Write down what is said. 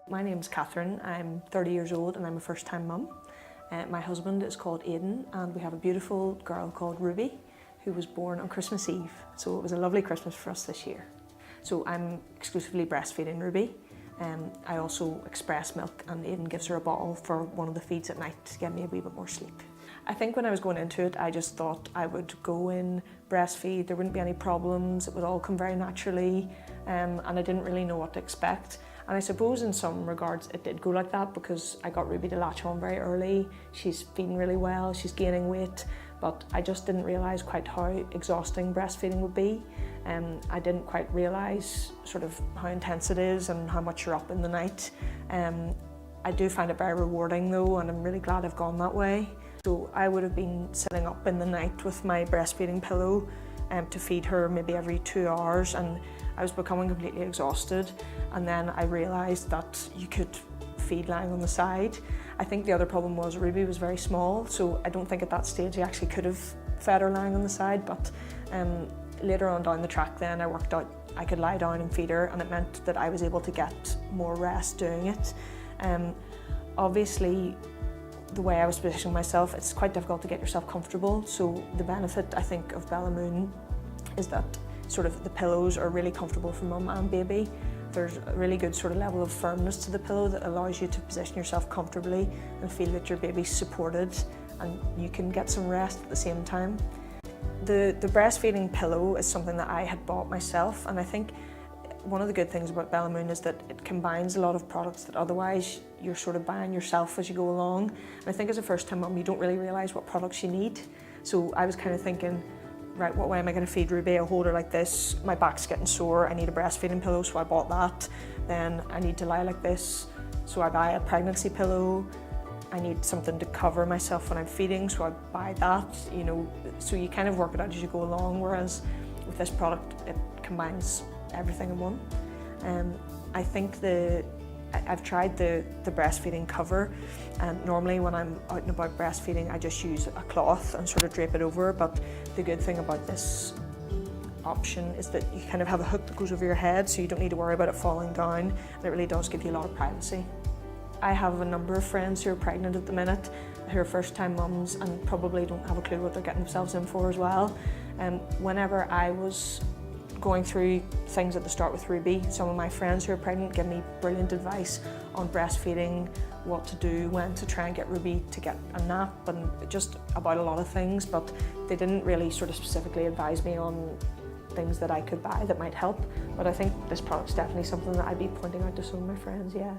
My name's Catherine, I'm 30 years old and I'm a first-time mum. My husband is called Aidan and we have a beautiful girl called Ruby who was born on Christmas Eve, so it was a lovely Christmas for us this year. So I'm exclusively breastfeeding Ruby. I also express milk and Aidan gives her a bottle for one of the feeds at night to give me a wee bit more sleep. I think when I was going into it, I just thought I would go in, breastfeed, there wouldn't be any problems, it would all come very naturally, and I didn't really know what to expect. And I suppose in some regards it did go like that because I got Ruby to latch on very early. She's feeding really well, she's gaining weight, but I just didn't realise quite how exhausting breastfeeding would be. I didn't quite realise sort of how intense it is and how much you're up in the night. I do find it very rewarding though, and I'm really glad I've gone that way. So I would have been sitting up in the night with my breastfeeding pillow to feed her maybe every 2 hours, and I was becoming completely exhausted. And then I realised that you could feed lying on the side. I think the other problem was Ruby was very small, so I don't think at that stage I actually could have fed her lying on the side, but later on down the track then I worked out I could lie down and feed her, and it meant that I was able to get more rest doing it. Obviously, the way I was positioning myself, it's quite difficult to get yourself comfortable, so the benefit I think of BellaMoon is that sort of the pillows are really comfortable for mum and baby. There's a really good sort of level of firmness to the pillow that allows you to position yourself comfortably and feel that your baby's supported and you can get some rest at the same time. The breastfeeding pillow is something that I had bought myself, and I think one of the good things about BellaMoon is that it combines a lot of products that otherwise you're sort of buying yourself as you go along. And I think as a first-time mum, you don't really realise what products you need. So I was kind of thinking, right, what way am I going to feed Ruby? I'll hold her like this, my back's getting sore, I need a breastfeeding pillow, so I bought that. Then I need to lie like this, so I buy a pregnancy pillow. I need something to cover myself when I'm feeding, so I buy that, you know. So you kind of work it out as you go along, whereas with this product, it combines everything in one. I think I've tried the breastfeeding cover, and normally when I'm out and about breastfeeding I just use a cloth and sort of drape it over, but the good thing about this option is that you kind of have a hook that goes over your head, so you don't need to worry about it falling down, and it really does give you a lot of privacy. I have a number of friends who are pregnant at the minute, who are first-time mums and probably don't have a clue what they're getting themselves in for as well. Whenever I was going through things at the start with Ruby, some of my friends who are pregnant give me brilliant advice on breastfeeding, what to do, when to try and get Ruby to get a nap, and just about a lot of things, but they didn't really sort of specifically advise me on things that I could buy that might help. But I think this product's definitely something that I'd be pointing out to some of my friends, yeah.